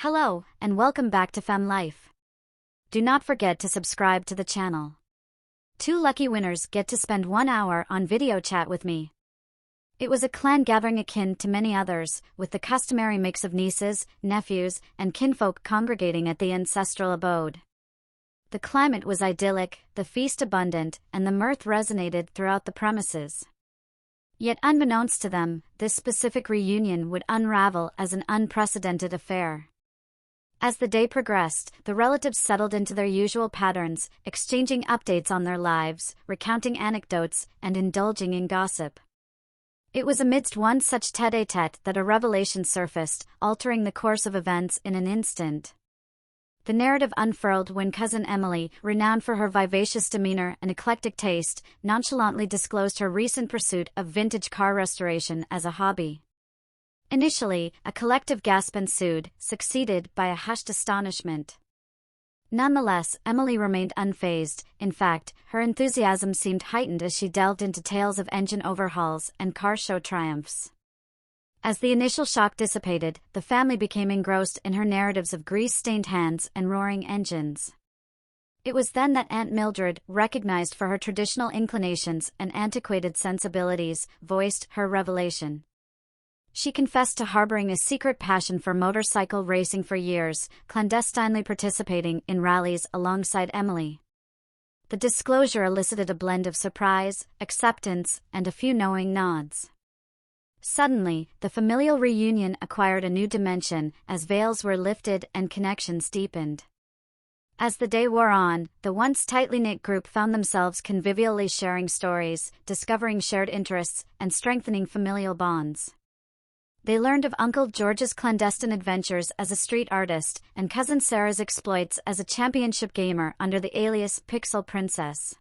Hello, and welcome back to Fem Life. Do not forget to subscribe to the channel. 2 lucky winners get to spend 1 hour on video chat with me. It was a clan gathering akin to many others, with the customary mix of nieces, nephews, and kinfolk congregating at the ancestral abode. The climate was idyllic, the feast abundant, and the mirth resonated throughout the premises. Yet unbeknownst to them, this specific reunion would unravel as an unprecedented affair. As the day progressed, the relatives settled into their usual patterns, exchanging updates on their lives, recounting anecdotes, and indulging in gossip. It was amidst one such tête-à-tête that a revelation surfaced, altering the course of events in an instant. The narrative unfurled when cousin Emily, renowned for her vivacious demeanor and eclectic taste, nonchalantly disclosed her recent pursuit of vintage car restoration as a hobby. Initially, a collective gasp ensued, succeeded by a hushed astonishment. Nonetheless, Emily remained unfazed. In fact, her enthusiasm seemed heightened as she delved into tales of engine overhauls and car show triumphs. As the initial shock dissipated, the family became engrossed in her narratives of grease-stained hands and roaring engines. It was then that Aunt Mildred, recognized for her traditional inclinations and antiquated sensibilities, voiced her revelation. She confessed to harboring a secret passion for motorcycle racing for years, clandestinely participating in rallies alongside Emily. The disclosure elicited a blend of surprise, acceptance, and a few knowing nods. Suddenly, the familial reunion acquired a new dimension as veils were lifted and connections deepened. As the day wore on, the once tightly knit group found themselves convivially sharing stories, discovering shared interests, and strengthening familial bonds. They learned of Uncle George's clandestine adventures as a street artist and Cousin Sarah's exploits as a championship gamer under the alias Pixel Princess.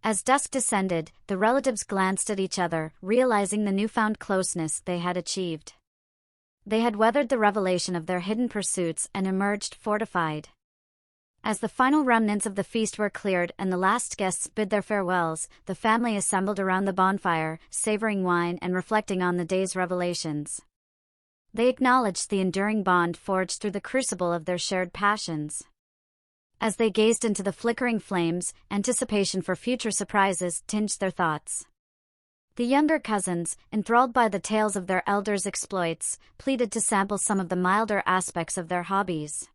As dusk descended, the relatives glanced at each other, realizing the newfound closeness they had achieved. They had weathered the revelation of their hidden pursuits and emerged fortified. As the final remnants of the feast were cleared and the last guests bid their farewells, the family assembled around the bonfire, savoring wine and reflecting on the day's revelations. They acknowledged the enduring bond forged through the crucible of their shared passions. As they gazed into the flickering flames, anticipation for future surprises tinged their thoughts. The younger cousins, enthralled by the tales of their elders' exploits, pleaded to sample some of the milder aspects of their hobbies.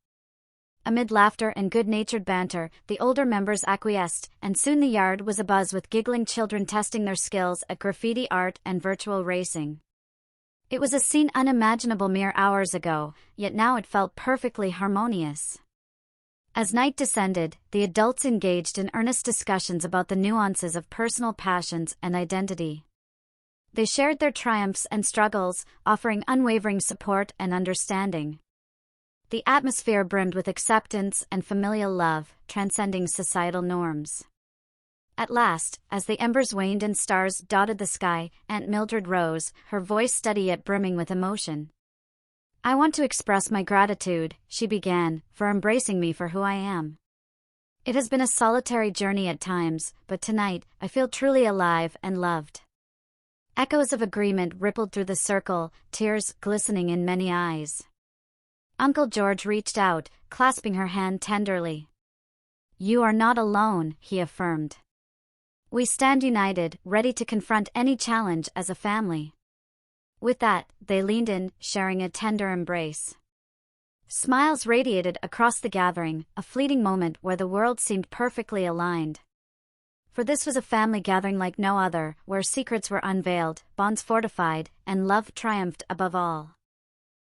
Amid laughter and good-natured banter, the older members acquiesced, and soon the yard was abuzz with giggling children testing their skills at graffiti art and virtual racing. It was a scene unimaginable mere hours ago, yet now it felt perfectly harmonious. As night descended, the adults engaged in earnest discussions about the nuances of personal passions and identity. They shared their triumphs and struggles, offering unwavering support and understanding. The atmosphere brimmed with acceptance and familial love, transcending societal norms. At last, as the embers waned and stars dotted the sky, Aunt Mildred rose, her voice steady yet brimming with emotion. "I want to express my gratitude," she began, "for embracing me for who I am. It has been a solitary journey at times, but tonight, I feel truly alive and loved." Echoes of agreement rippled through the circle, tears glistening in many eyes. Uncle George reached out, clasping her hand tenderly. "You are not alone," he affirmed. "We stand united, ready to confront any challenge as a family." With that, they leaned in, sharing a tender embrace. Smiles radiated across the gathering, a fleeting moment where the world seemed perfectly aligned. For this was a family gathering like no other, where secrets were unveiled, bonds fortified, and love triumphed above all.